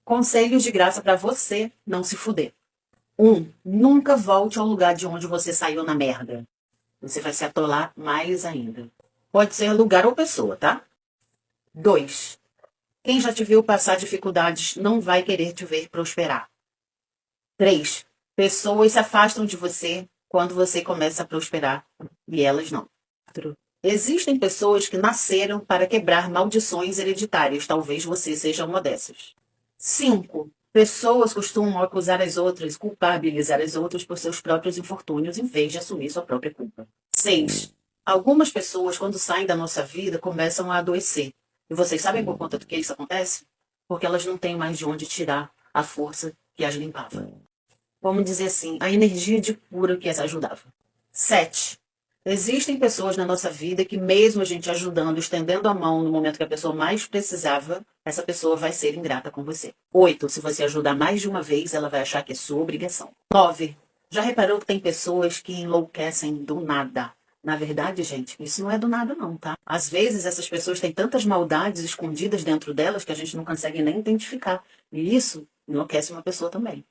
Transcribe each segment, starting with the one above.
Conselhos de graça para você não se fuder. 1. Nunca volte ao lugar de onde você saiu na merda. Você vai se atolar mais ainda. Pode ser lugar ou pessoa, tá? 2. Quem já te viu passar dificuldades não vai querer te ver prosperar. 3. Pessoas se afastam de você quando você começa a prosperar e elas não. 4. Existem pessoas que nasceram para quebrar maldições hereditárias. Talvez você seja uma dessas. 5. Pessoas costumam acusar as outras, culpabilizar as outras por seus próprios infortúnios em vez de assumir sua própria culpa. 6. Algumas pessoas, quando saem da nossa vida, começam a adoecer. E vocês sabem por conta do que isso acontece? Porque elas não têm mais de onde tirar a força que as limpava. Vamos dizer assim, a energia de cura que as ajudava. 7. Existem pessoas na nossa vida que mesmo a gente ajudando, estendendo a mão no momento que a pessoa mais precisava, essa pessoa vai ser ingrata com você. 8. Se você ajudar mais de uma vez, ela vai achar que é sua obrigação. 9. Já reparou que tem pessoas que enlouquecem do nada? Na verdade, gente, isso não é do nada não, tá? Às vezes essas pessoas têm tantas maldades escondidas dentro delas que a gente não consegue nem identificar. E isso enlouquece uma pessoa também.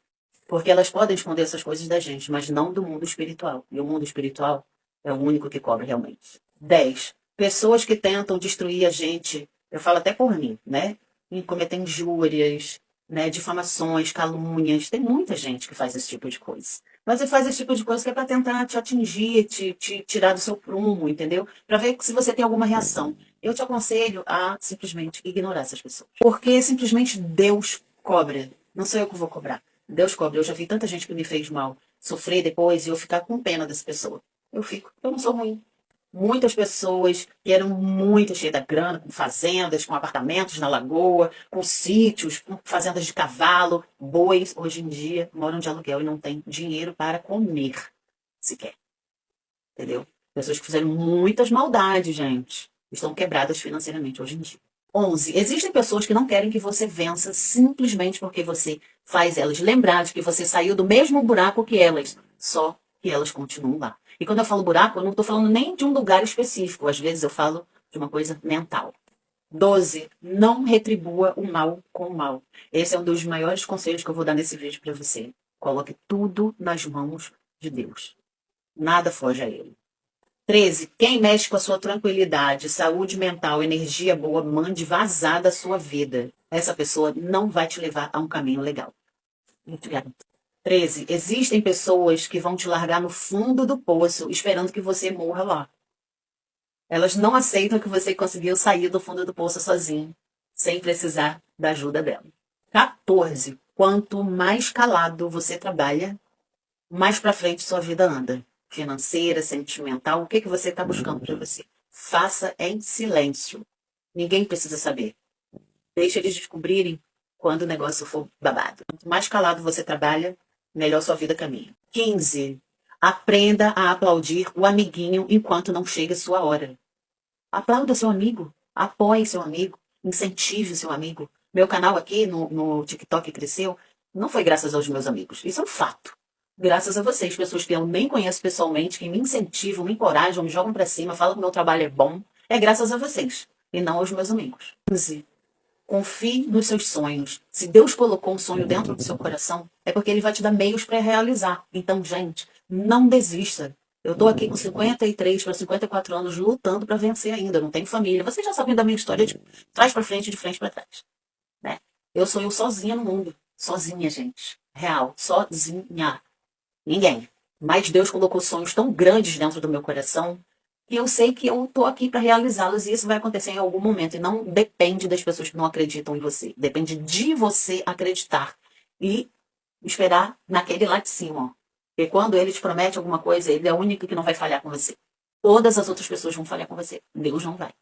Porque elas podem esconder essas coisas da gente, mas não do mundo espiritual. E o mundo espiritual é o único que cobra realmente. 10. Pessoas que tentam destruir a gente, eu falo até por mim, né? E cometem injúrias, né? Difamações, calúnias. Tem muita gente que faz esse tipo de coisa. Mas ele faz esse tipo de coisa que é para tentar te atingir, te tirar do seu prumo, entendeu? Para ver se você tem alguma reação. Eu te aconselho a simplesmente ignorar essas pessoas. Porque simplesmente Deus cobra. Não sou eu que vou cobrar. Deus cobra. Eu já vi tanta gente que me fez mal sofrer depois e eu ficar com pena dessa pessoa. Eu não sou ruim. Muitas pessoas que eram muito cheias da grana, com fazendas, com apartamentos na lagoa, com sítios, com fazendas de cavalo, bois, hoje em dia moram de aluguel e não têm dinheiro para comer sequer. Entendeu? Pessoas que fizeram muitas maldades, gente. Estão quebradas financeiramente hoje em dia. 11. Existem pessoas que não querem que você vença simplesmente porque você faz elas lembrar de que você saiu do mesmo buraco que elas, só que elas continuam lá. E quando eu falo buraco, eu não estou falando nem de um lugar específico. Às vezes eu falo de uma coisa mental. 12. Não retribua o mal com o mal. Esse é um dos maiores conselhos que eu vou dar nesse vídeo para você. Coloque tudo nas mãos de Deus. Nada foge a Ele. 13. Quem mexe com a sua tranquilidade, saúde mental, energia boa, mande vazar da sua vida. Essa pessoa não vai te levar a um caminho legal. 13. Existem pessoas que vão te largar no fundo do poço, esperando que você morra lá. Elas não aceitam que você conseguiu sair do fundo do poço sozinho, sem precisar da ajuda dela. 14. Quanto mais calado você trabalha, mais para frente sua vida anda. Financeira, sentimental, o que você está buscando para você? Faça em silêncio. Ninguém precisa saber. Deixa eles descobrirem quando o negócio for babado. Quanto mais calado você trabalha, melhor sua vida caminha. 15. Aprenda a aplaudir o amiguinho enquanto não chega a sua hora. Aplauda seu amigo, apoie seu amigo, incentive seu amigo. Meu canal aqui no TikTok cresceu, não foi graças aos meus amigos, isso é um fato. Graças a vocês, pessoas que eu nem conheço pessoalmente, que me incentivam, me encorajam, me jogam pra cima, falam que o meu trabalho é bom, é graças a vocês, e não aos meus amigos. 15. Confie nos seus sonhos. Se Deus colocou um sonho dentro do seu coração, é porque Ele vai te dar meios para realizar. Então, gente, não desista. Eu estou aqui com 53 para 54 anos lutando para vencer ainda. Eu não tenho família. Vocês já sabem da minha história de trás para frente e de frente para trás. Né? Eu sou eu sozinha no mundo. Sozinha, gente. Real. Sozinha. Ninguém. Mas Deus colocou sonhos tão grandes dentro do meu coração que eu sei que eu estou aqui para realizá-los e isso vai acontecer em algum momento. E não depende das pessoas que não acreditam em você. Depende de você acreditar e esperar naquele lá de cima. Ó. Porque quando ele te promete alguma coisa, ele é o único que não vai falhar com você. Todas as outras pessoas vão falhar com você. Deus não vai.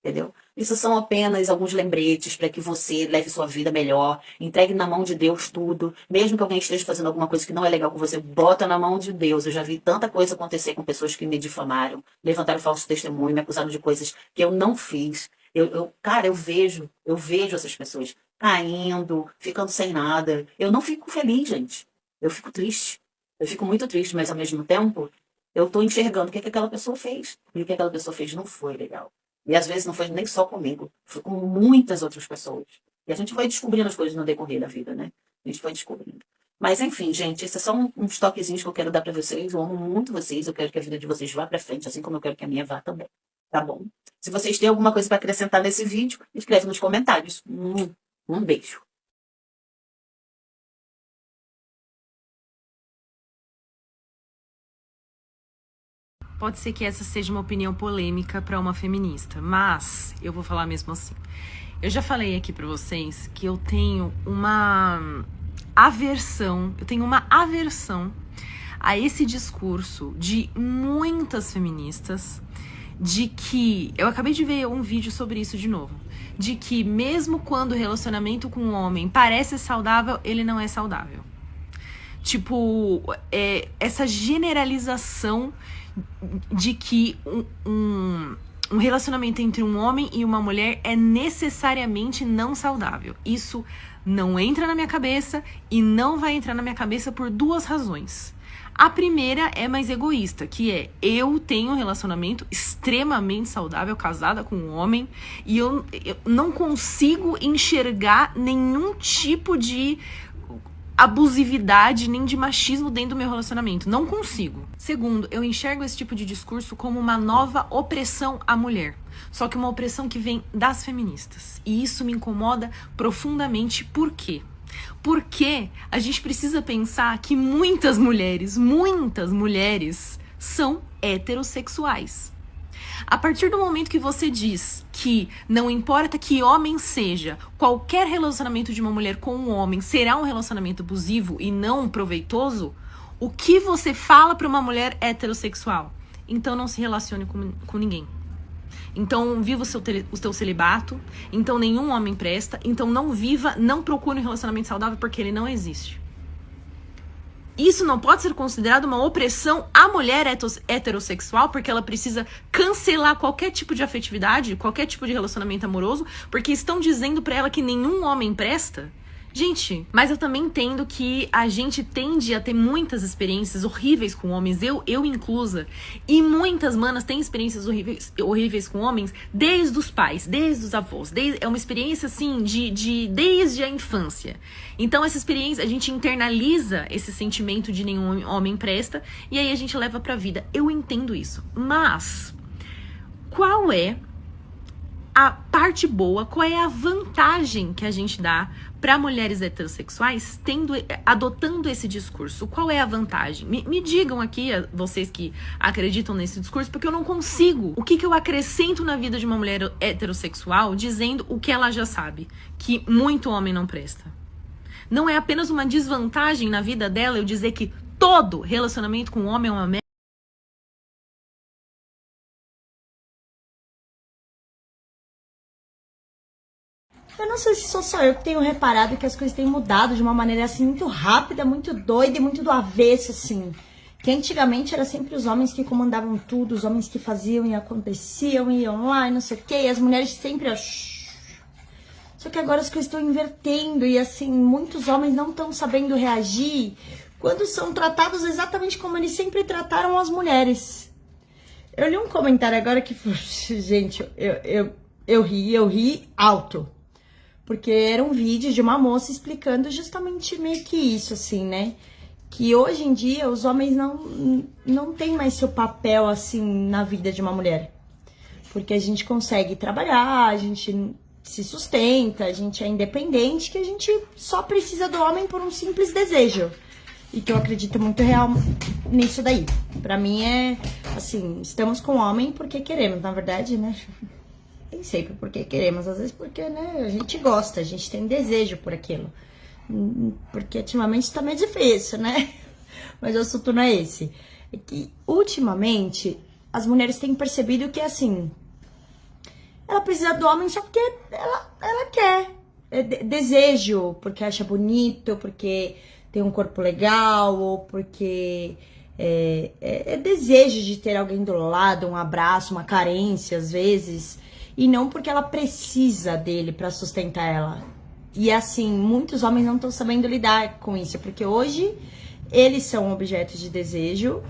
Entendeu? Isso são apenas alguns lembretes para que você leve sua vida melhor, entregue na mão de Deus tudo, mesmo que alguém esteja fazendo alguma coisa que não é legal com você, bota na mão de Deus. Eu já vi tanta coisa acontecer com pessoas que me difamaram, levantaram falso testemunho, me acusaram de coisas que eu não fiz. Cara, eu vejo essas pessoas caindo, ficando sem nada. Eu não fico feliz, gente. Eu fico triste. Eu fico muito triste, mas ao mesmo tempo, eu estou enxergando o que aquela pessoa fez. E o que aquela pessoa fez não foi legal. E às vezes não foi nem só comigo, foi com muitas outras pessoas. E a gente vai descobrindo as coisas no decorrer da vida, né? A gente vai descobrindo. Mas enfim, gente, esses são uns toquezinhos que eu quero dar pra vocês. Eu amo muito vocês, eu quero que a vida de vocês vá pra frente, assim como eu quero que a minha vá também. Tá bom? Se vocês têm alguma coisa pra acrescentar nesse vídeo, escreve nos comentários. Um beijo. Pode ser que essa seja uma opinião polêmica para uma feminista, mas eu vou falar mesmo assim. Eu já falei aqui para vocês que eu tenho uma aversão a esse discurso de muitas feministas de que, eu acabei de ver um vídeo sobre isso de novo, de que mesmo quando o relacionamento com um homem parece saudável, ele não é saudável. Tipo, essa generalização de que um relacionamento entre um homem e uma mulher é necessariamente não saudável. Isso não entra na minha cabeça e não vai entrar na minha cabeça por duas razões. A primeira é mais egoísta, que é: eu tenho um relacionamento extremamente saudável, casada com um homem, e eu não consigo enxergar nenhum tipo de abusividade nem de machismo dentro do meu relacionamento. Não consigo. Segundo, eu enxergo esse tipo de discurso como uma nova opressão à mulher. Só que uma opressão que vem das feministas. E isso me incomoda profundamente. Por quê? Porque a gente precisa pensar que muitas mulheres são heterossexuais. A partir do momento que você diz que não importa que homem seja, qualquer relacionamento de uma mulher com um homem será um relacionamento abusivo e não proveitoso, o que você fala para uma mulher heterossexual? Então não se relacione com ninguém. Então viva o seu celibato, então nenhum homem presta, então não procure um relacionamento saudável porque ele não existe. Isso não pode ser considerado uma opressão à mulher heterossexual, porque ela precisa cancelar qualquer tipo de afetividade, qualquer tipo de relacionamento amoroso, porque estão dizendo pra ela que nenhum homem presta. Gente, mas eu também entendo que a gente tende a ter muitas experiências horríveis com homens, eu inclusa, e muitas manas têm experiências horríveis com homens desde os pais, desde os avós, é uma experiência assim desde a infância. Então essa experiência, a gente internaliza esse sentimento de nenhum homem presta e aí a gente leva pra vida. Eu entendo isso, mas qual é a parte boa, qual é a vantagem que a gente dá para mulheres heterossexuais adotando esse discurso? Qual é a vantagem? Me digam aqui, vocês que acreditam nesse discurso, porque eu não consigo. O que eu acrescento na vida de uma mulher heterossexual dizendo o que ela já sabe? Que muito homem não presta. Não é apenas uma desvantagem na vida dela eu dizer que todo relacionamento com um homem é uma merda? Eu não sei se sou só eu que tenho reparado que as coisas têm mudado de uma maneira assim muito rápida, muito doida e muito do avesso, assim. Que antigamente era sempre os homens que comandavam tudo, os homens que faziam e aconteciam, e iam lá e não sei o quê, e as mulheres sempre... Só que agora as coisas estão invertendo e assim, muitos homens não estão sabendo reagir quando são tratados exatamente como eles sempre trataram as mulheres. Eu li um comentário agora que, gente, eu ri alto. Porque era um vídeo de uma moça explicando justamente meio que isso, assim, né? Que hoje em dia os homens não têm mais seu papel, assim, na vida de uma mulher. Porque a gente consegue trabalhar, a gente se sustenta, a gente é independente, que a gente só precisa do homem por um simples desejo. E que eu acredito muito real nisso daí. Pra mim é, assim, estamos com o homem porque queremos, na verdade, né? Nem sempre porque queremos, às vezes porque, né, a gente gosta, a gente tem desejo por aquilo. Porque ultimamente tá meio difícil, né? Mas o assunto não é esse. É que, ultimamente, as mulheres têm percebido que, assim, ela precisa do homem só porque ela quer. É desejo, porque acha bonito, porque tem um corpo legal, ou porque é desejo de ter alguém do lado, um abraço, uma carência, às vezes. E não porque ela precisa dele pra sustentar ela. E assim, muitos homens não estão sabendo lidar com isso, porque hoje eles são objetos de desejo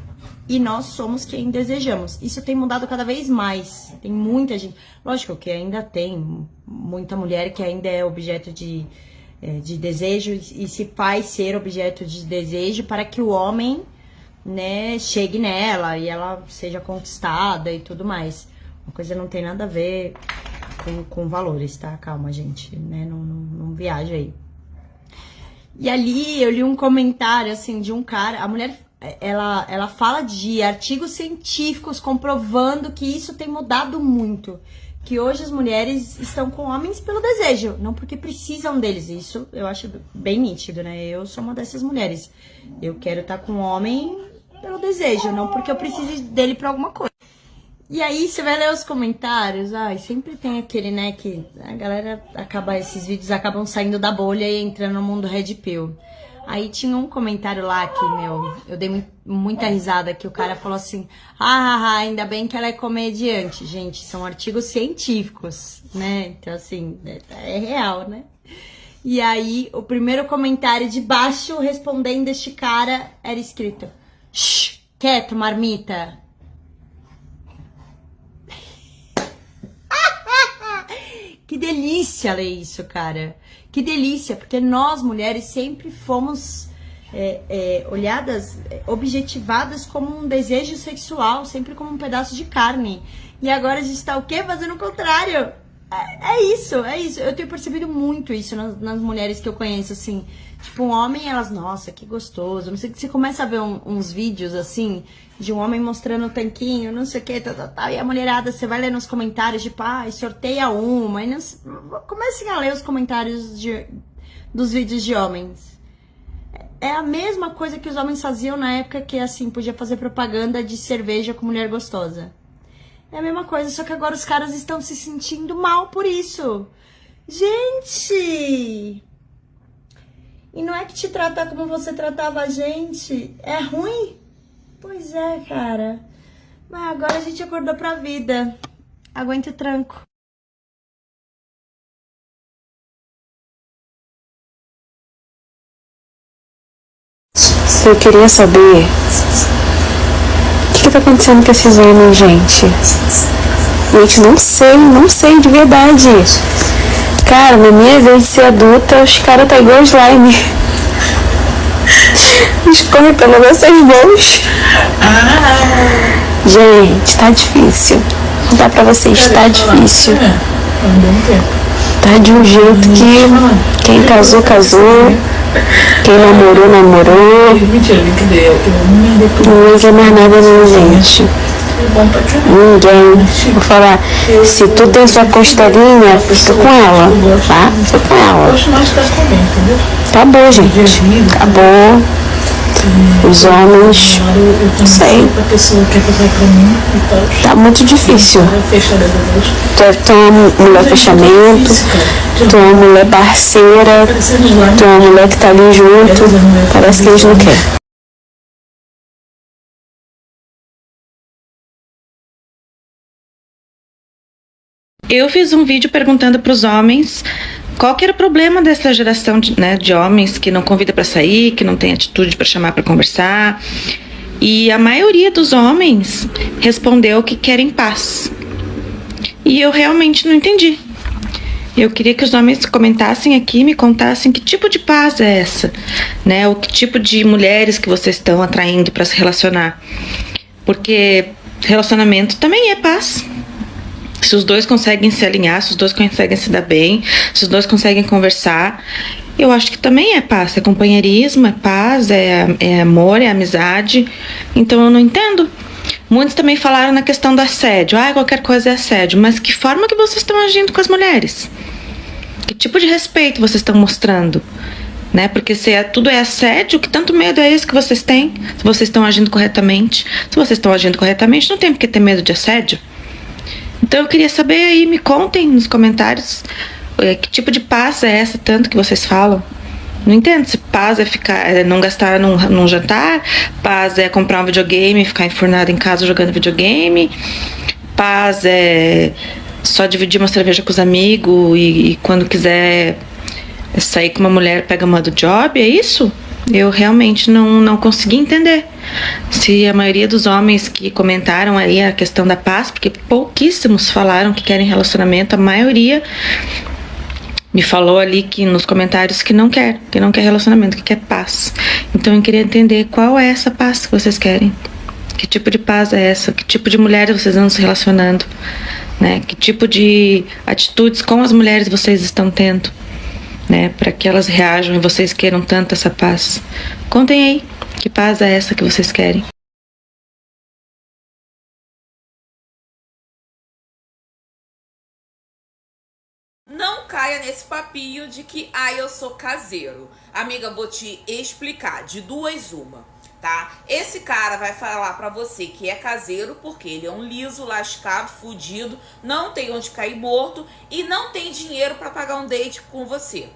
e nós somos quem desejamos. Isso tem mudado cada vez mais. Tem muita gente. Lógico que ainda tem muita mulher que ainda é objeto de desejo e se faz ser objeto de desejo para que o homem, né, chegue nela e ela seja conquistada e tudo mais. Uma coisa não tem nada a ver com valores, tá? Calma, gente, né? Não viaja aí. E ali eu li um comentário, assim, de um cara. A mulher, ela fala de artigos científicos comprovando que isso tem mudado muito. Que hoje as mulheres estão com homens pelo desejo, não porque precisam deles. Isso eu acho bem nítido, né? Eu sou uma dessas mulheres. Eu quero estar com um homem pelo desejo, não porque eu precise dele pra alguma coisa. E aí, você vai ler os comentários, sempre tem aquele, né, que a galera esses vídeos acabam saindo da bolha e entrando no mundo Red Pill. Aí tinha um comentário lá que, eu dei muita risada, que o cara falou assim, ainda bem que ela é comediante. Gente, são artigos científicos, né, então assim, é real, né. E aí, o primeiro comentário de baixo, respondendo este cara, era escrito, shh, quieto, marmita. Que delícia ler isso, cara. Que delícia, porque nós, mulheres, sempre fomos olhadas, objetivadas como um desejo sexual, sempre como um pedaço de carne. E agora a gente tá o quê? Fazendo o contrário. É isso. Eu tenho percebido muito isso nas mulheres que eu conheço, assim. Tipo, um homem, elas, nossa, que gostoso. Não sei, você começa a ver uns vídeos, assim, de um homem mostrando o tanquinho, não sei o que, e a mulherada, você vai ler nos comentários, tipo, sorteia uma. E comecem a ler os comentários dos vídeos de homens. É a mesma coisa que os homens faziam na época que, assim, podia fazer propaganda de cerveja com mulher gostosa. É a mesma coisa, só que agora os caras estão se sentindo mal por isso. Gente! E não é que te tratar como você tratava a gente é ruim? Pois é, cara. Mas agora a gente acordou pra vida. Aguenta o tranco. Eu queria saber o que tá acontecendo com esses homens, gente. Gente, não sei de verdade. Cara, na minha vez de ser adulta, os caras tá igual slime. Escorre pelo vocês bons. Gente, tá difícil. Não dá pra vocês, tá difícil. Tá de um jeito que quem casou, casou. Quem namorou, namorou. Não liga mais nada não, gente. Ninguém. Vou falar, se tu tem sua costelinha, fica com ela, tá? Fica com ela. Acabou, gente. Acabou. Os homens, não sei. Tá muito difícil. Tu é uma mulher fechamento, tu é uma mulher parceira, tu é uma mulher que tá ali junto. Parece que eles não querem. Eu fiz um vídeo perguntando para os homens qual que era o problema dessa geração de homens que não convida para sair, que não tem atitude para chamar para conversar. E a maioria dos homens respondeu que querem paz. E eu realmente não entendi. Eu queria que os homens comentassem aqui, me contassem que tipo de paz é essa, né? O que tipo de mulheres que vocês estão atraindo para se relacionar. Porque relacionamento também é paz. Se os dois conseguem se alinhar, se os dois conseguem se dar bem, se os dois conseguem conversar, eu acho que também é paz, é companheirismo, é paz, é amor, é amizade. Então eu não entendo. Muitos também falaram na questão do assédio. Qualquer coisa é assédio. Mas que forma que vocês estão agindo com as mulheres? Que tipo de respeito vocês estão mostrando? Né? Porque se tudo é assédio, que tanto medo é esse que vocês têm? Se vocês estão agindo corretamente. Se vocês estão agindo corretamente, não tem por que ter medo de assédio. Então eu queria saber aí, me contem nos comentários que tipo de paz é essa tanto que vocês falam. Não entendo se paz é não gastar num jantar, paz é comprar um videogame e ficar enfurnado em casa jogando videogame, paz é só dividir uma cerveja com os amigos e quando quiser sair com uma mulher pega uma do job, é isso? Eu realmente não consegui entender se a maioria dos homens que comentaram aí a questão da paz, porque pouquíssimos falaram que querem relacionamento, a maioria me falou ali que nos comentários que não quer relacionamento, que quer paz. Então eu queria entender qual é essa paz que vocês querem. Que tipo de paz é essa? Que tipo de mulheres vocês andam se relacionando? Né? Que tipo de atitudes com as mulheres vocês estão tendo? Né? Para que elas reajam e vocês queiram tanto essa paz. Contem aí, que paz é essa que vocês querem? Não caia nesse papinho de que, eu sou caseiro. Amiga, vou te explicar, de duas uma, tá? Esse cara vai falar pra você que é caseiro porque ele é um liso, lascado, fudido, não tem onde cair morto e não tem dinheiro pra pagar um date com você.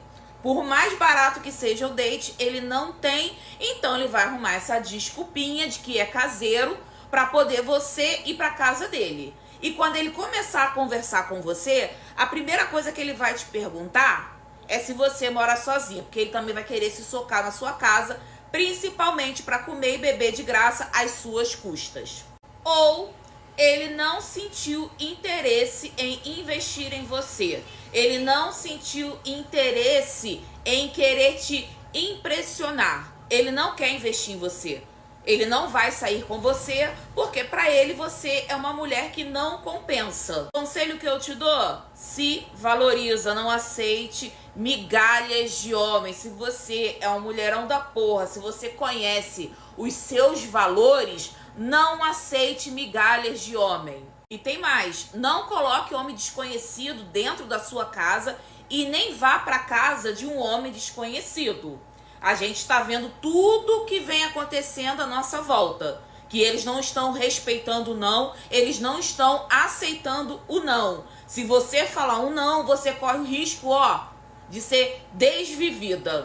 Por mais barato que seja o date, ele não tem, então ele vai arrumar essa desculpinha de que é caseiro pra poder você ir pra casa dele. E quando ele começar a conversar com você, a primeira coisa que ele vai te perguntar é se você mora sozinho, porque ele também vai querer se socar na sua casa, principalmente para comer e beber de graça às suas custas. Ou ele não sentiu interesse em investir em você. Ele não sentiu interesse em querer te impressionar. Ele não quer investir em você. Ele não vai sair com você, porque pra ele você é uma mulher que não compensa. O conselho que eu te dou: se valoriza, não aceite migalhas de homem. Se você é um mulherão da porra, se você conhece os seus valores, não aceite migalhas de homem. E tem mais, não coloque homem desconhecido dentro da sua casa e nem vá pra casa de um homem desconhecido. A gente está vendo tudo que vem acontecendo à nossa volta. Que eles não estão respeitando o não, eles não estão aceitando o não. Se você falar um não, você corre o risco, de ser desvivida.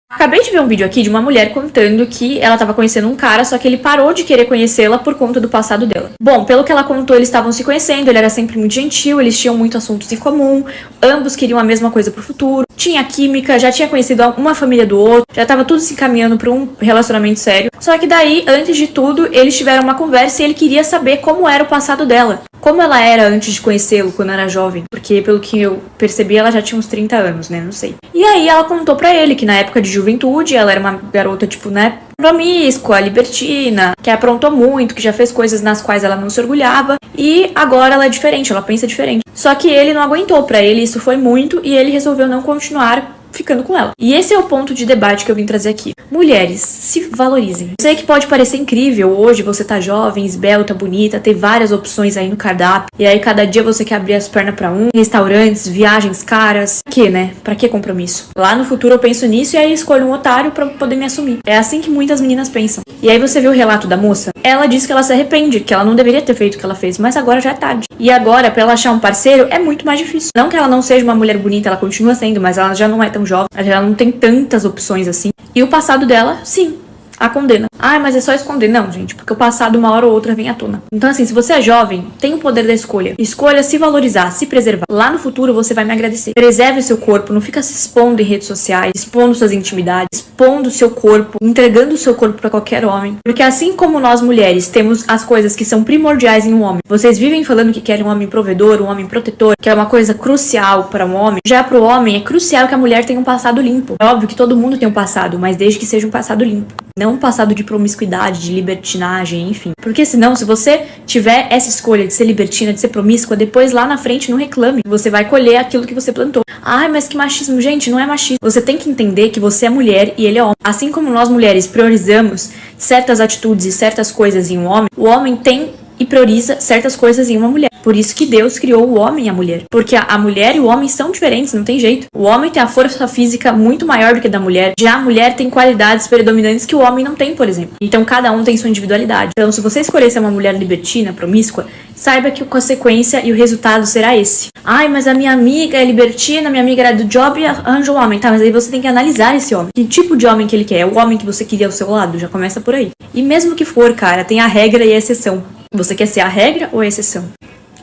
Acabei de ver um vídeo aqui de uma mulher contando que ela estava conhecendo um cara, só que ele parou de querer conhecê-la por conta do passado dela. Bom, pelo que ela contou, eles estavam se conhecendo, ele era sempre muito gentil, eles tinham muitos assuntos em comum, ambos queriam a mesma coisa pro futuro, tinha química, já tinha conhecido uma família do outro, já estava tudo se encaminhando para um relacionamento sério. Só que daí, antes de tudo, eles tiveram uma conversa e ele queria saber como era o passado dela. Como ela era antes de conhecê-lo, quando era jovem. Porque, pelo que eu percebi, ela já tinha uns 30 anos, né? Não sei. E aí ela contou pra ele que na época de juventude, ela era uma garota, tipo, né? Promíscua, libertina, que aprontou muito, que já fez coisas nas quais ela não se orgulhava. E agora ela é diferente, ela pensa diferente. Só que ele não aguentou, pra ele isso foi muito e ele resolveu não continuar ficando com ela. E esse é o ponto de debate que eu vim trazer aqui. Mulheres, se valorizem. Sei que pode parecer incrível hoje você tá jovem, esbelta, bonita, ter várias opções aí no cardápio, e aí cada dia você quer abrir as pernas pra restaurantes, viagens caras. Pra quê, né? Pra que compromisso? Lá no futuro eu penso nisso e aí escolho um otário pra poder me assumir. É assim que muitas meninas pensam. E aí você viu o relato da moça? Ela disse que ela se arrepende, que ela não deveria ter feito o que ela fez, mas agora já é tarde. E agora, pra ela achar um parceiro, é muito mais difícil. Não que ela não seja uma mulher bonita, ela continua sendo, mas ela já não é tão jovem, ela não tem tantas opções assim. E o passado dela, sim, a condena. Mas é só esconder. Não, gente, porque o passado uma hora ou outra vem à tona. Então assim, se você é jovem, tem o poder da escolha. Escolha se valorizar, se preservar. Lá no futuro você vai me agradecer. Preserve o seu corpo, não fica se expondo em redes sociais, expondo suas intimidades, expondo o seu corpo, entregando o seu corpo pra qualquer homem. Porque assim como nós mulheres temos as coisas que são primordiais em um homem, vocês vivem falando que querem um homem provedor, um homem protetor, que é uma coisa crucial para um homem. Já pro homem é crucial que a mulher tenha um passado limpo. É óbvio que todo mundo tem um passado, mas desde que seja um passado limpo. Não um passado de promiscuidade, de libertinagem, enfim. Porque senão, se você tiver essa escolha de ser libertina, de ser promíscua, depois lá na frente não reclame. Você vai colher aquilo que você plantou. Mas que machismo. Gente, não é machismo. Você tem que entender que você é mulher e ele é homem. Assim como nós mulheres priorizamos certas atitudes e certas coisas em um homem, o homem tem e prioriza certas coisas em uma mulher. Por isso que Deus criou o homem e a mulher. Porque a mulher e o homem são diferentes, não tem jeito. O homem tem a força física muito maior do que a da mulher. Já a mulher tem qualidades predominantes que o homem não tem, por exemplo. Então cada um tem sua individualidade. Então se você escolher ser uma mulher libertina, promíscua, saiba que a consequência e o resultado será esse. Mas a minha amiga é libertina, minha amiga era do job e arranja um homem. Tá, mas aí você tem que analisar esse homem. Que tipo de homem que ele quer? É o homem que você queria ao seu lado? Já começa por aí. E mesmo que for, cara, tem a regra e a exceção. Você quer ser a regra ou a exceção?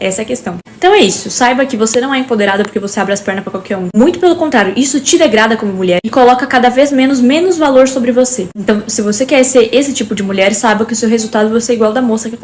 Essa é a questão. Então é isso, saiba que você não é empoderada porque você abre as pernas pra qualquer um. Muito pelo contrário, isso te degrada como mulher e coloca cada vez menos valor sobre você. Então, se você quer ser esse tipo de mulher, saiba que o seu resultado vai ser igual da moça que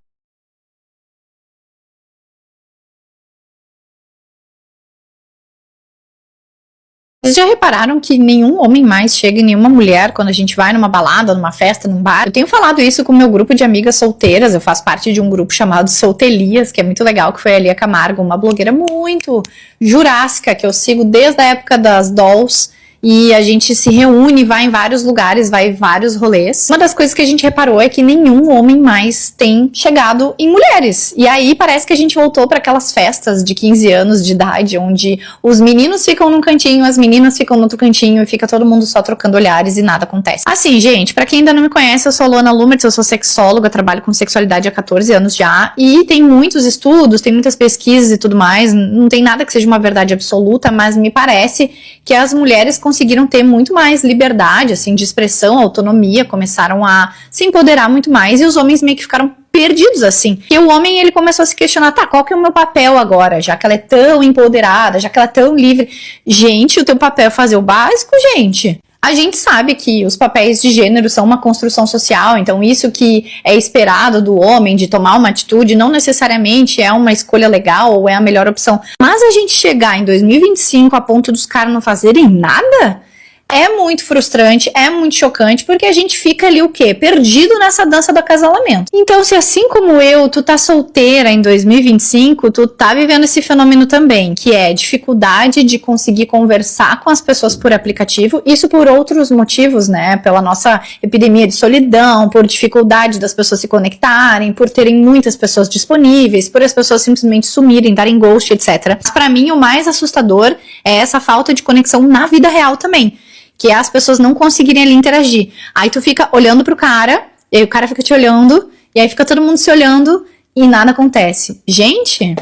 Vocês já repararam que nenhum homem mais chega em nenhuma mulher quando a gente vai numa balada, numa festa, num bar? Eu tenho falado isso com o meu grupo de amigas solteiras, eu faço parte de um grupo chamado Soltelias, que é muito legal, que foi a Lia Camargo, uma blogueira muito jurássica, que eu sigo desde a época das dolls, e a gente se reúne, vai em vários lugares, vai em vários rolês. Uma das coisas que a gente reparou é que nenhum homem mais tem chegado em mulheres. E aí parece que a gente voltou para aquelas festas de 15 anos de idade, onde os meninos ficam num cantinho, as meninas ficam no outro cantinho e fica todo mundo só trocando olhares e nada acontece. Assim, gente, pra quem ainda não me conhece, eu sou Luana Lumertz, eu sou sexóloga, trabalho com sexualidade há 14 anos já, e tem muitos estudos, tem muitas pesquisas e tudo mais, não tem nada que seja uma verdade absoluta, mas me parece que as mulheres conseguiram ter muito mais liberdade, assim, de expressão, autonomia, começaram a se empoderar muito mais, e os homens meio que ficaram perdidos, assim. E o homem, ele começou a se questionar, tá, qual que é o meu papel agora, já que ela é tão empoderada, já que ela é tão livre? Gente, o teu papel é fazer o básico, gente. A gente sabe que os papéis de gênero são uma construção social, então isso que é esperado do homem de tomar uma atitude não necessariamente é uma escolha legal ou é a melhor opção. Mas a gente chegar em 2025 a ponto dos caras não fazerem nada é muito frustrante, é muito chocante, porque a gente fica ali o quê? Perdido nessa dança do acasalamento. Então, se assim como eu, tu tá solteira em 2025, tu tá vivendo esse fenômeno também, que é dificuldade de conseguir conversar com as pessoas por aplicativo, isso por outros motivos, né? Pela nossa epidemia de solidão, por dificuldade das pessoas se conectarem, por terem muitas pessoas disponíveis, por as pessoas simplesmente sumirem, darem ghost, etc. Mas pra mim, o mais assustador é essa falta de conexão na vida real também, que é as pessoas não conseguirem ali interagir. Aí tu fica olhando pro cara, e aí o cara fica te olhando, e aí fica todo mundo se olhando, e nada acontece. Gente,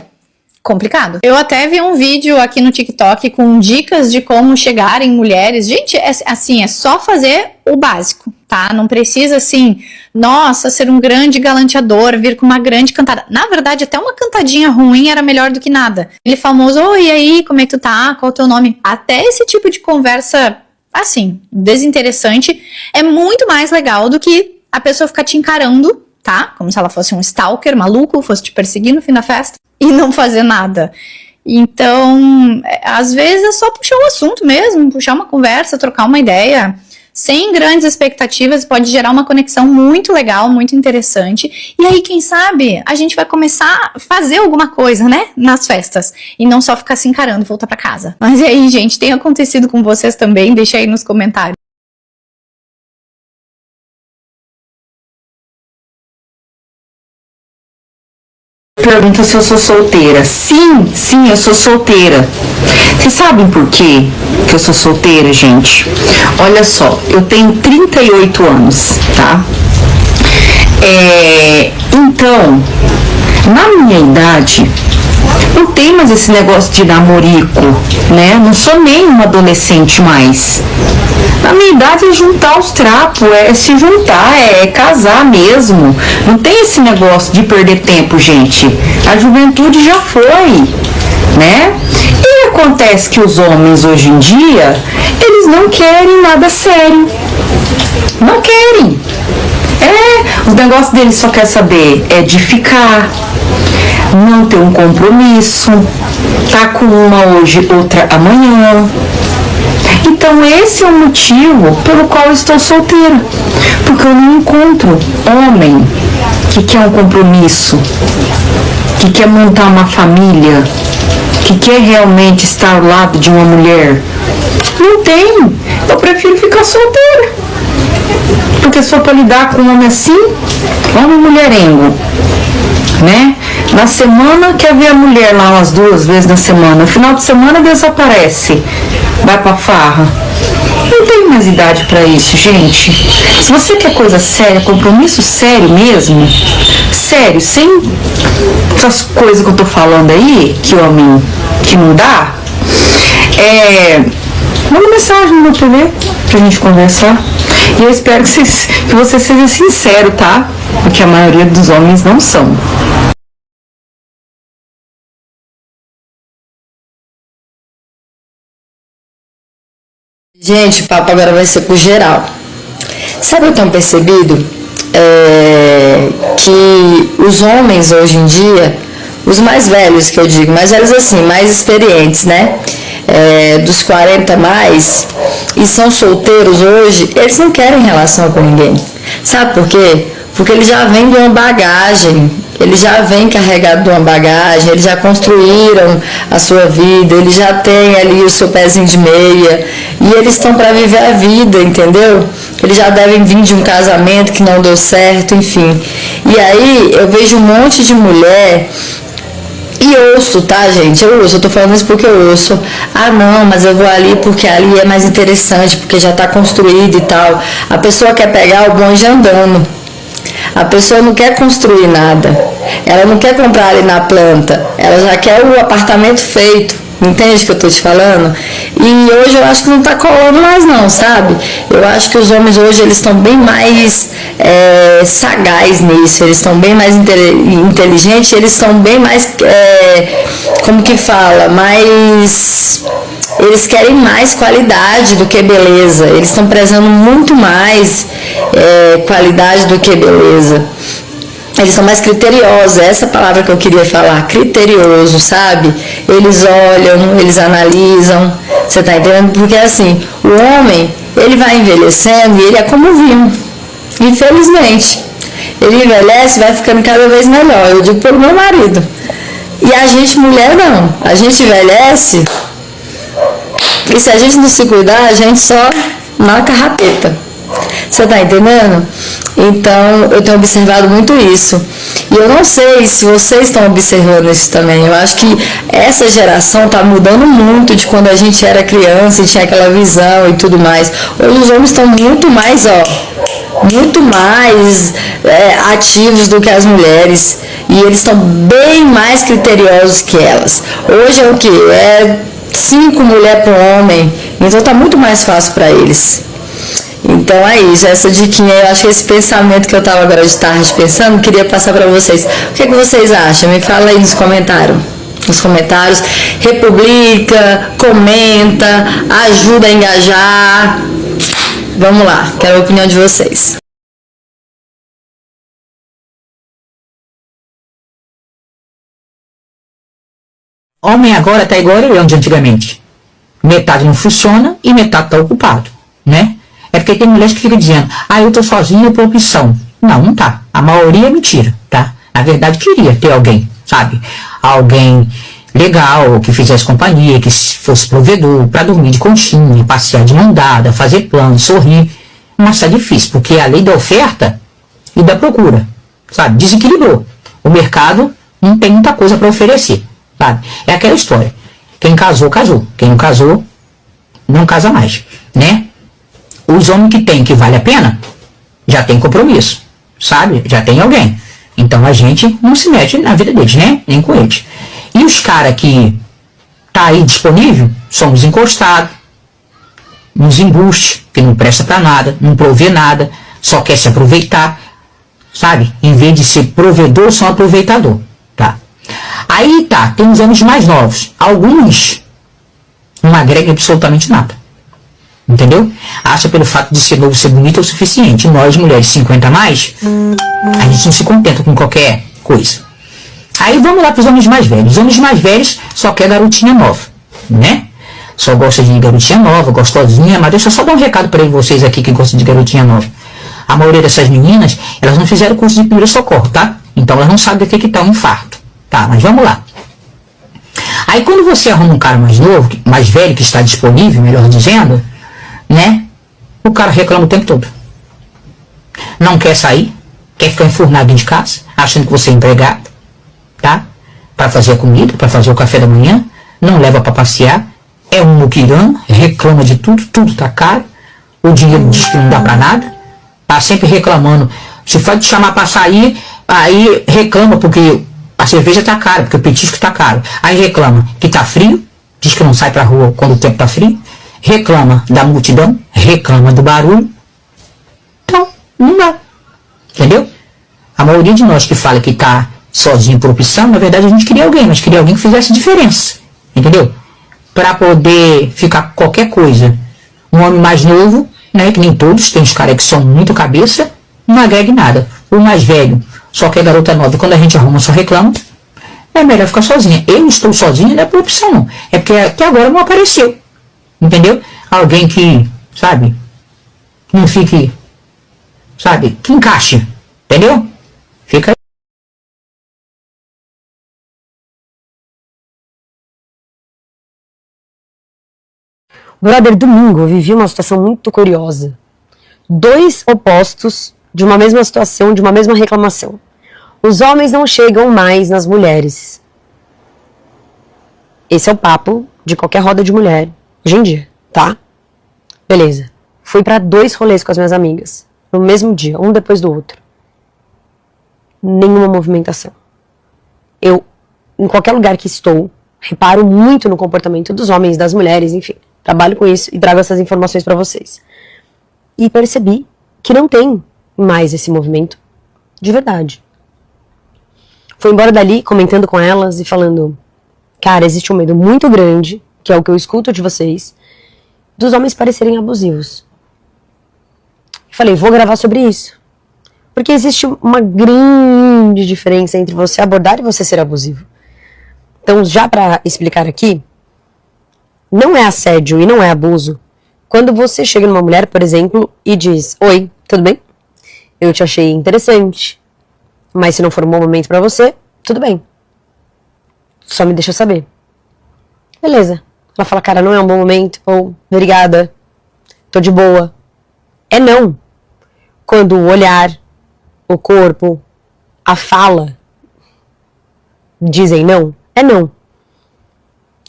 complicado. Eu até vi um vídeo aqui no TikTok com dicas de como chegar em mulheres. Gente, é só fazer o básico, tá? Não precisa, assim, nossa, ser um grande galanteador, vir com uma grande cantada. Na verdade, até uma cantadinha ruim era melhor do que nada. Ele famoso, oi, e aí, como é que tu tá? Qual é o teu nome? Até esse tipo de conversa, assim, desinteressante, é muito mais legal do que a pessoa ficar te encarando, tá? Como se ela fosse um stalker maluco, fosse te perseguir no fim da festa e não fazer nada. Então, às vezes é só puxar um assunto mesmo, puxar uma conversa, trocar uma ideia, sem grandes expectativas, pode gerar uma conexão muito legal, muito interessante. E aí, quem sabe, a gente vai começar a fazer alguma coisa, né, nas festas. E não só ficar se encarando e voltar pra casa. Mas e aí, gente, tem acontecido com vocês também? Deixa aí nos comentários. Pergunta se eu sou solteira. Sim, eu sou solteira. Vocês sabem por quê que eu sou solteira, gente? Olha só, eu tenho 38 anos, tá? Então, na minha idade, não tem mais esse negócio de namorico, né? Não sou nem uma adolescente mais. Na minha idade é juntar os trapos, é se juntar, é casar mesmo. Não tem esse negócio de perder tempo, gente. A juventude já foi, né? E acontece que os homens hoje em dia, eles não querem nada sério. Não querem. Os negócios deles só quer saber é de ficar, não ter um compromisso, tá com uma hoje, outra amanhã. Então esse é o motivo pelo qual eu estou solteira, porque eu não encontro homem que quer um compromisso, que quer montar uma família, que quer realmente estar ao lado de uma mulher. Não tem. Eu prefiro ficar solteira, porque se for para lidar com um homem assim, homem mulherengo, né? Na semana quer ver a mulher lá umas 2 vezes na semana, no final de semana desaparece, vai pra farra. Não tem mais idade pra isso, gente. Se você quer coisa séria, compromisso sério mesmo, sério, sem essas coisas que eu tô falando aí, que homem que não dá, manda mensagem no meu TV pra gente conversar. E eu espero que você seja sincero, tá? Porque a maioria dos homens não são. Gente, o papo agora vai ser pro geral. Sabe o que eu tenho percebido? Que os homens hoje em dia, os mais velhos que eu digo, mais velhos assim, mais experientes, né? Dos 40 mais, e são solteiros hoje, eles não querem relação com ninguém. Sabe por quê? Porque eles já vêm de uma bagagem, eles já vêm carregados de uma bagagem, eles já construíram a sua vida, eles já têm ali o seu pezinho de meia, e eles estão para viver a vida, entendeu? Eles já devem vir de um casamento que não deu certo, enfim. E aí eu vejo um monte de mulher. E ouço, tá, gente? Eu tô falando isso porque eu ouço. Ah, não, mas eu vou ali porque ali é mais interessante, porque já tá construído e tal. A pessoa quer pegar o bonde andando. A pessoa não quer construir nada. Ela não quer comprar ali na planta. Ela já quer o apartamento feito. Entende o que eu tô te falando? E hoje eu acho que não tá colando mais não, sabe? Eu acho que os homens hoje, eles estão bem mais sagaz nisso, eles estão bem mais inteligentes, eles estão bem mais, como que fala, mais... Eles querem mais qualidade do que beleza, eles estão prezando muito mais qualidade do que beleza. Eles são mais criteriosos, essa é a palavra que eu queria falar, criterioso, sabe? Eles olham, eles analisam, você tá entendendo? Porque assim, o homem, ele vai envelhecendo e ele é como vinho, infelizmente. Ele envelhece e vai ficando cada vez melhor, eu digo pelo meu marido. E a gente, mulher, não. A gente envelhece e se a gente não se cuidar, a gente só na carrapeta. Você tá entendendo? Então, eu tenho observado muito isso. E eu não sei se vocês estão observando isso também. Eu acho que essa geração tá mudando muito de quando a gente era criança e tinha aquela visão e tudo mais. Hoje os homens estão muito mais, muito mais ativos do que as mulheres. E eles estão bem mais criteriosos que elas. Hoje é o quê? 5 mulheres por homem. Então tá muito mais fácil para eles. Então é isso, essa diquinha, eu acho que esse pensamento que eu estava agora de tarde pensando, queria passar para vocês. O que vocês acham? Me fala aí nos comentários. Republica, comenta, ajuda a engajar. Vamos lá, quero a opinião de vocês. Homem agora tá igual eu de antigamente. Metade não funciona e metade tá ocupado, né? É porque tem mulheres que ficam dizendo, eu tô sozinha por opção. Não, não tá. A maioria é mentira, tá? Na verdade, queria ter alguém, sabe? Alguém legal, que fizesse companhia, que fosse provedor, pra dormir de conchinha, passear de mão dada, fazer plano, sorrir. Mas tá difícil, porque é a lei da oferta e da procura, sabe? Desequilibrou. O mercado não tem muita coisa para oferecer, sabe? É aquela história. Quem casou, casou. Quem não casou, não casa mais, né? Os homens que tem, que vale a pena, já tem compromisso, sabe? Já tem alguém. Então a gente não se mete na vida deles, né? Nem com eles. E os caras que tá aí disponível, são os encostados, uns embustes, que não presta pra nada, não provê nada, só quer se aproveitar, sabe? Em vez de ser provedor, são aproveitador, tá? Aí tá, tem uns homens mais novos. Alguns não agregam absolutamente nada. Entendeu? Acha pelo fato de ser novo, ser bonito é o suficiente. Nós, mulheres 50 a mais, a gente não se contenta com qualquer coisa. Aí vamos lá para os homens mais velhos. Os homens mais velhos só quer garotinha nova, né? Só gosta de garotinha nova, gostosinha. Mas deixa eu só dar um recado para vocês aqui que gostam de garotinha nova. A maioria dessas meninas, elas não fizeram curso de primeiro socorro, tá? Então elas não sabem detectar um infarto. Tá, mas vamos lá. Aí quando você arruma um cara mais novo, mais velho, que está disponível, melhor dizendo, né? O cara reclama o tempo todo. Não quer sair, quer ficar enfurnado dentro de casa, achando que você é empregado, tá? Para fazer a comida, para fazer o café da manhã, não leva para passear, é um muquirão, reclama de tudo, tudo tá caro, o dinheiro diz que não dá para nada, tá sempre reclamando. Se for te chamar para sair, aí reclama porque a cerveja tá cara, porque o petisco tá caro. Aí reclama que tá frio, diz que não sai pra rua quando o tempo tá frio, reclama da multidão, reclama do barulho. Então, não dá. Entendeu? A maioria de nós que fala que tá sozinho por opção, na verdade a gente queria alguém, mas queria alguém que fizesse diferença. Entendeu? Pra poder ficar qualquer coisa. Um homem mais novo, né, que nem todos, tem uns caras que são muito cabeça, não agrega em nada. O mais velho só quer garota nova, quando a gente arruma só reclama. É melhor ficar sozinha. Eu estou sozinha não é por opção, não. É porque até agora não apareceu. Entendeu? Alguém que, sabe, não fique, sabe, que encaixe. Entendeu? Fica aí. Brother, domingo eu vivi uma situação muito curiosa. 2 opostos de uma mesma situação, de uma mesma reclamação. Os homens não chegam mais nas mulheres. Esse é o papo de qualquer roda de mulher hoje em dia, tá? Beleza. Fui pra 2 rolês com as minhas amigas, no mesmo dia, um depois do outro. Nenhuma movimentação. Eu, em qualquer lugar que estou, reparo muito no comportamento dos homens, das mulheres, enfim. Trabalho com isso e trago essas informações pra vocês. E percebi que não tem mais esse movimento de verdade. Fui embora dali comentando com elas e falando: cara, existe um medo muito grande, que é o que eu escuto de vocês, dos homens parecerem abusivos. Falei, vou gravar sobre isso. Porque existe uma grande diferença entre você abordar e você ser abusivo. Então, já pra explicar aqui, não é assédio e não é abuso quando você chega numa mulher, por exemplo, e diz: oi, tudo bem? Eu te achei interessante, mas se não for um bom momento pra você, tudo bem. Só me deixa saber. Beleza. Ela fala: cara, não é um bom momento, ou obrigada, tô de boa. É não. Quando o olhar, o corpo, a fala dizem não, é não.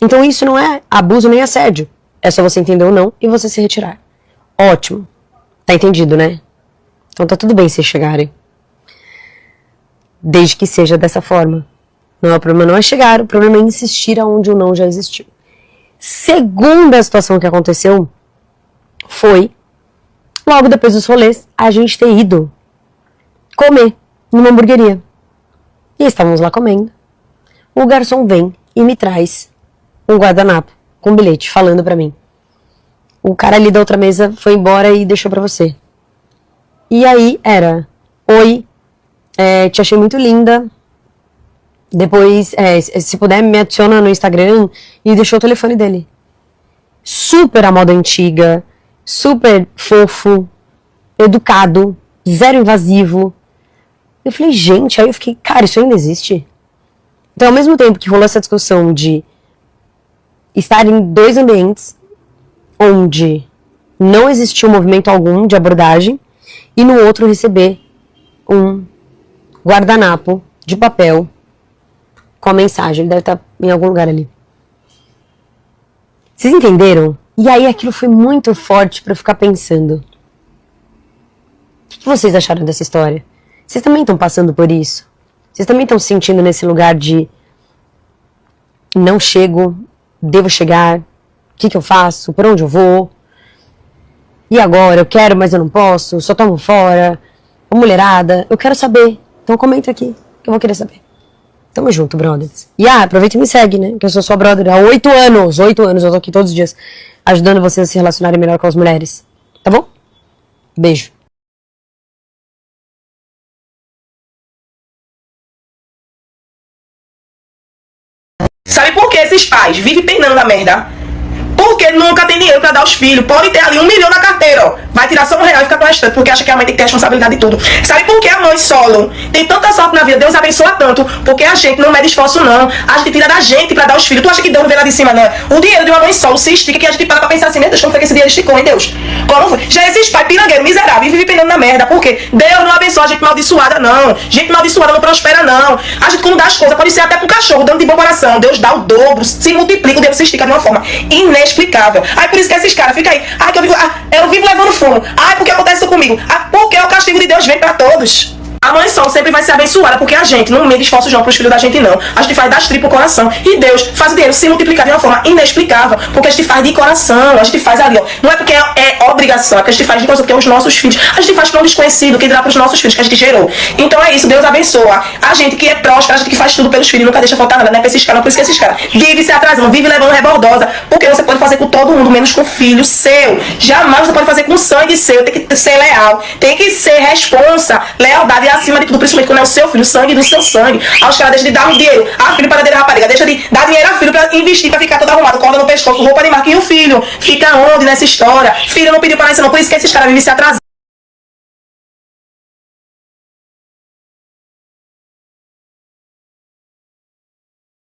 Então isso não é abuso nem assédio. É só você entender o não e você se retirar. Ótimo. Tá entendido, né? Então tá tudo bem se chegarem. Desde que seja dessa forma. Não, o problema não é chegar, o problema é insistir aonde o não já existiu. Segunda situação que aconteceu foi, logo depois dos rolês, a gente ter ido comer numa hamburgueria. E estávamos lá comendo. O garçom vem e me traz um guardanapo com bilhete falando pra mim: o cara ali da outra mesa foi embora e deixou pra você. E aí era: oi, te achei muito linda. Depois, se puder, me adiciona no Instagram. E deixou o telefone dele. Super à moda antiga, super fofo, educado, zero invasivo. Eu falei, gente, aí eu fiquei, cara, isso ainda existe? Então, ao mesmo tempo que rolou essa discussão de estar em 2 ambientes onde não existiu movimento algum de abordagem, e no outro receber um guardanapo de papel com a mensagem. Ele deve estar em algum lugar ali. Vocês entenderam? E aí aquilo foi muito forte pra eu ficar pensando. O que vocês acharam dessa história? Vocês também estão passando por isso? Vocês também estão se sentindo nesse lugar de não chego, devo chegar, o que eu faço, por onde eu vou? E agora? Eu quero, mas eu não posso, só tomo fora. Ô, mulherada, eu quero saber. Então comenta aqui, que eu vou querer saber. Tamo junto, brothers. E aproveita e me segue, né? Que eu sou sua brother há 8 anos. 8 anos, eu tô aqui todos os dias ajudando vocês a se relacionarem melhor com as mulheres. Tá bom? Beijo. Sabe por que esses pais vivem penando na merda? Porque nunca tem dinheiro pra dar aos filhos. Pode ter ali 1 milhão na carteira, ó. Vai tirar só R$1 e fica com o restante, porque acha que a mãe tem que ter responsabilidade de tudo. Sabe por que a mãe solo tem tanta sorte na vida? Deus abençoa tanto. Porque a gente não mede esforço, não. A gente tira da gente pra dar aos filhos. Tu acha que Deus não vê lá de cima, não? O dinheiro de uma mãe solo se estica, que a gente para pra pensar assim, meu Deus, como foi que esse dinheiro esticou, hein, Deus? Como foi? Já esses pais pirangueiros, miseráveis, vivem penando na merda. Por quê? Deus não abençoa a gente maldiçoada, não. Gente maldiçoada não prospera, não. A gente, quando dá as coisas, pode ser até pro cachorro, dando de bom coração. Deus dá o dobro, se multiplica, o dinheiro se estica de uma forma inexplicável. Aí por isso que esses caras ficam aí, que eu vivo levando fumo. Porque acontece isso comigo. Porque o castigo de Deus vem pra todos. A mãe sol sempre vai ser abençoada, porque a gente não mede esforços não para os filhos da gente, não. A gente faz das tripas o coração. E Deus faz o dinheiro se multiplicar de uma forma inexplicável, porque a gente faz de coração, a gente faz ali, ó. Não é porque é obrigação, é que a gente faz de coração, porque é os nossos filhos. A gente faz para um desconhecido, que dirá para os nossos filhos, que a gente gerou. Então é isso, Deus abençoa. A gente que é próspera, a gente que faz tudo pelos filhos, nunca deixa faltar nada, né? Pra esses caras, por isso que esses caras vive se atrasando, vive levando rebordosa, porque você pode fazer com todo mundo, menos com o filho seu. Jamais você pode fazer com sangue seu, tem que ser leal, tem que ser responsa, lealdade e acima de tudo, principalmente quando é o seu filho, o sangue do seu sangue. Aí os caras deixam de dar um dinheiro a filho para a rapariga, deixa de dar dinheiro a filho para investir, para ficar todo arrumado, corda no pescoço, roupa de marca. E o filho fica onde nessa história? Filho não pediu para nascer, não, por isso que esses caras vivem se atrasando.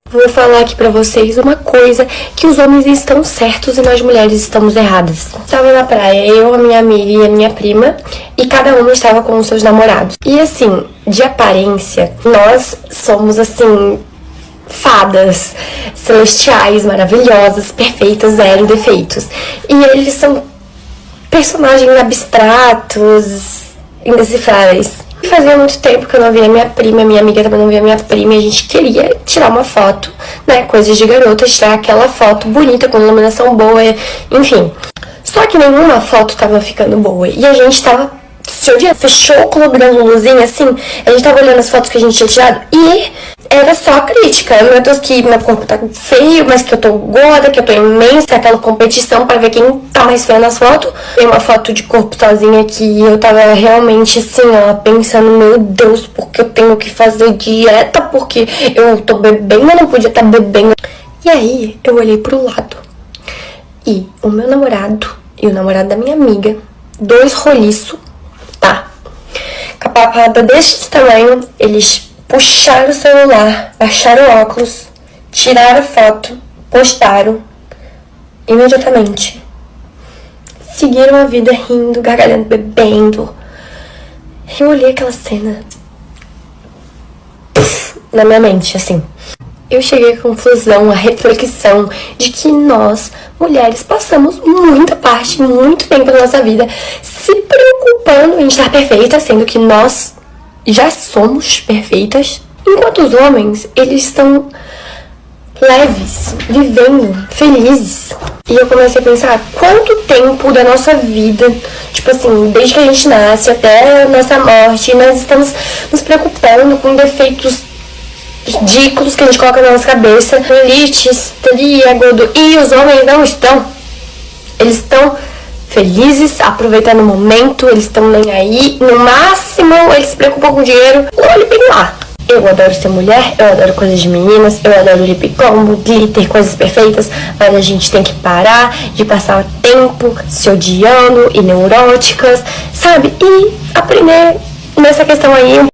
Vou falar aqui pra vocês uma coisa, que os homens estão certos e nós mulheres estamos erradas. Estava na praia, eu, a minha amiga e a minha prima, e cada uma estava com os seus namorados. E assim, de aparência, nós somos assim, fadas celestiais, maravilhosas, perfeitas, zero defeitos. E eles são personagens abstratos, indecifráveis. Fazia muito tempo que eu não via minha prima, minha amiga também não via minha prima, e a gente queria tirar uma foto, né, coisas de garota, tirar aquela foto bonita, com iluminação boa, enfim. Só que nenhuma foto tava ficando boa, e a gente tava, se o dia fechou o clube dando luzinha, assim, a gente tava olhando as fotos que a gente tinha tirado, e era só crítica. Meu Deus, que meu corpo tá feio, mas que eu tô gorda, que eu tô imensa, aquela competição pra ver quem tá mais feia nas fotos. Tem uma foto de corpo sozinha que eu tava realmente assim, ó, pensando, meu Deus, porque eu tenho que fazer dieta, porque eu tô bebendo, eu não podia estar bebendo. E aí, eu olhei pro lado, e o meu namorado e o namorado da minha amiga, dois roliços, tá? Com a papada desse tamanho, eles puxaram o celular, baixaram o óculos, tiraram a foto, postaram imediatamente. Seguiram a vida rindo, gargalhando, bebendo. Eu olhei aquela cena na minha mente, assim. Eu cheguei à conclusão, à reflexão de que nós, mulheres, passamos muita parte, muito tempo da nossa vida se preocupando em estar perfeita, sendo que nós já somos perfeitas, enquanto os homens, eles estão leves, vivendo, felizes. E eu comecei a pensar, quanto tempo da nossa vida, tipo assim, desde que a gente nasce até a nossa morte, nós estamos nos preocupando com defeitos ridículos que a gente coloca na nossa cabeça, elite, estria, gordo, e os homens não estão. Eles estão felizes, aproveitando o momento, eles estão nem aí. No máximo, eles se preocupam com dinheiro. Olha bem lá. Eu adoro ser mulher, eu adoro coisas de meninas, eu adoro lip combo, glitter, coisas perfeitas, mas a gente tem que parar de passar o tempo se odiando e neuróticas, sabe? E aprender nessa questão aí.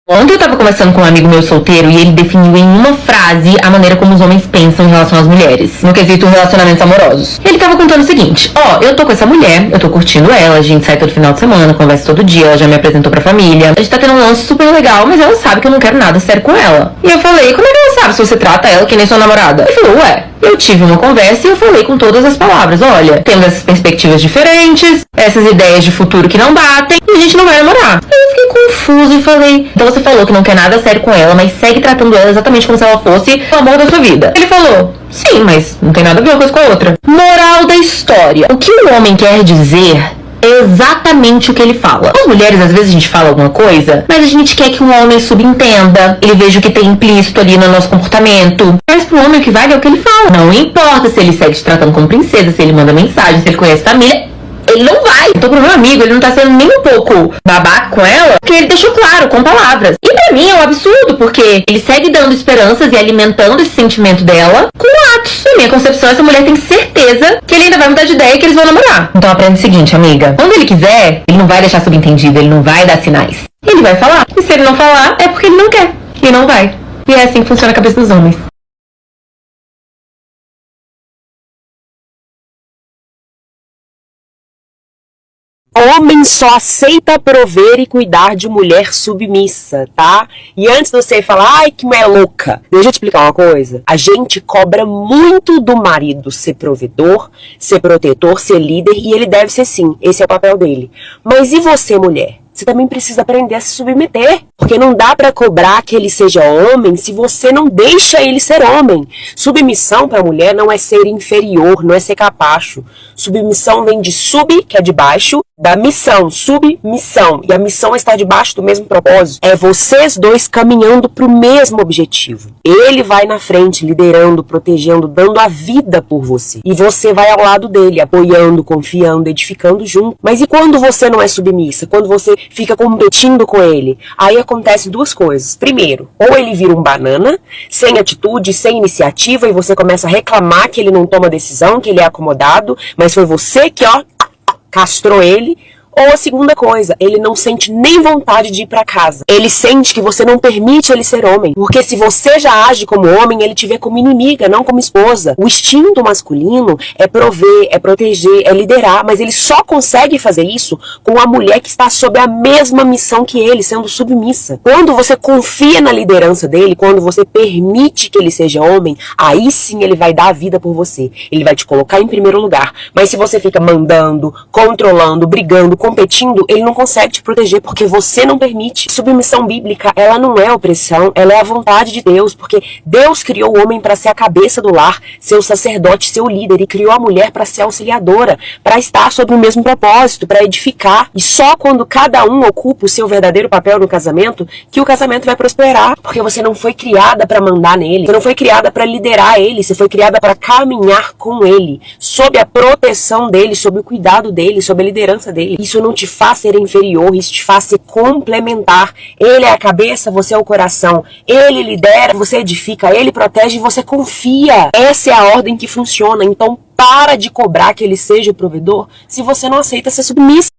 Ontem eu tava conversando com um amigo meu solteiro e ele definiu em uma frase a maneira como os homens pensam em relação às mulheres, no quesito relacionamentos amorosos. Ele tava contando o seguinte: eu tô com essa mulher, eu tô curtindo ela, a gente sai todo final de semana, conversa todo dia, ela já me apresentou pra família, a gente tá tendo um lance super legal, mas ela sabe que eu não quero nada sério com ela. E eu falei: como é que ela sabe se você trata ela que nem sua namorada? Ele falou: eu tive uma conversa e eu falei com todas as palavras: olha, temos essas perspectivas diferentes, essas ideias de futuro que não batem, e a gente não vai namorar. Aí eu fiquei confuso e falei: então você falou que não quer nada sério com ela, mas segue tratando ela exatamente como se ela fosse o amor da sua vida. Ele falou: sim, mas não tem nada a ver uma coisa com a outra. Moral da história: o que o homem quer dizer é exatamente o que ele fala. As mulheres, às vezes, a gente fala alguma coisa, mas a gente quer que um homem subentenda, ele veja o que tem implícito ali no nosso comportamento. Mas pro homem o que vale é o que ele fala. Não importa se ele segue te tratando como princesa, se ele manda mensagem, se ele conhece família, ele não vai. Então, pro meu amigo, ele não tá sendo nem um pouco babaca com ela, porque ele deixou claro, com palavras. E pra mim é um absurdo, porque ele segue dando esperanças e alimentando esse sentimento dela com atos. Na minha concepção, essa mulher tem certeza que ele ainda vai mudar de ideia e que eles vão namorar. Então aprende o seguinte, amiga: quando ele quiser, ele não vai deixar subentendido, ele não vai dar sinais. Ele vai falar. E se ele não falar, é porque ele não quer. E não vai. E é assim que funciona a cabeça dos homens. Homem homem só aceita prover e cuidar de mulher submissa, tá? E antes de você falar, ai, que mulher louca, deixa eu te explicar uma coisa. A gente cobra muito do marido ser provedor, ser protetor, ser líder, e ele deve ser sim, esse é o papel dele. Mas e você, mulher? Você também precisa aprender a se submeter, porque não dá pra cobrar que ele seja homem se você não deixa ele ser homem. Submissão pra mulher não é ser inferior, não é ser capacho. Submissão vem de sub, que é de baixo, da missão, submissão. E a missão é estar debaixo do mesmo propósito. É vocês dois caminhando pro mesmo objetivo. Ele vai na frente, liderando, protegendo, dando a vida por você. E você vai ao lado dele, apoiando, confiando, edificando junto. Mas e quando você não é submissa? Quando você fica competindo com ele? Aí acontece duas coisas. Primeiro, ou ele vira um banana, sem atitude, sem iniciativa, e você começa a reclamar que ele não toma decisão, que ele é acomodado, mas foi você que, castrou ele. Ou a segunda coisa, ele não sente nem vontade de ir pra casa. Ele sente que você não permite ele ser homem. Porque se você já age como homem, ele te vê como inimiga, não como esposa. O instinto masculino é prover, é proteger, é liderar, mas ele só consegue fazer isso com a mulher que está sob a mesma missão que ele, sendo submissa. Quando você confia na liderança dele, quando você permite que ele seja homem, aí sim ele vai dar a vida por você. Ele vai te colocar em primeiro lugar. Mas se você fica mandando, controlando, brigando, competindo, ele não consegue te proteger porque você não permite. Submissão bíblica, ela não é opressão, ela é a vontade de Deus, porque Deus criou o homem para ser a cabeça do lar, ser o sacerdote, ser o líder, e criou a mulher para ser auxiliadora, para estar sob o mesmo propósito, para edificar. E só quando cada um ocupa o seu verdadeiro papel no casamento, que o casamento vai prosperar, porque você não foi criada para mandar nele, você não foi criada para liderar ele, você foi criada para caminhar com ele, sob a proteção dele, sob o cuidado dele, sob a liderança dele. Isso não te faz ser inferior, isso te faz ser complementar. Ele é a cabeça, você é o coração. Ele lidera, você edifica, ele protege e você confia. Essa é a ordem que funciona. Então para de cobrar que ele seja o provedor se você não aceita ser submissa.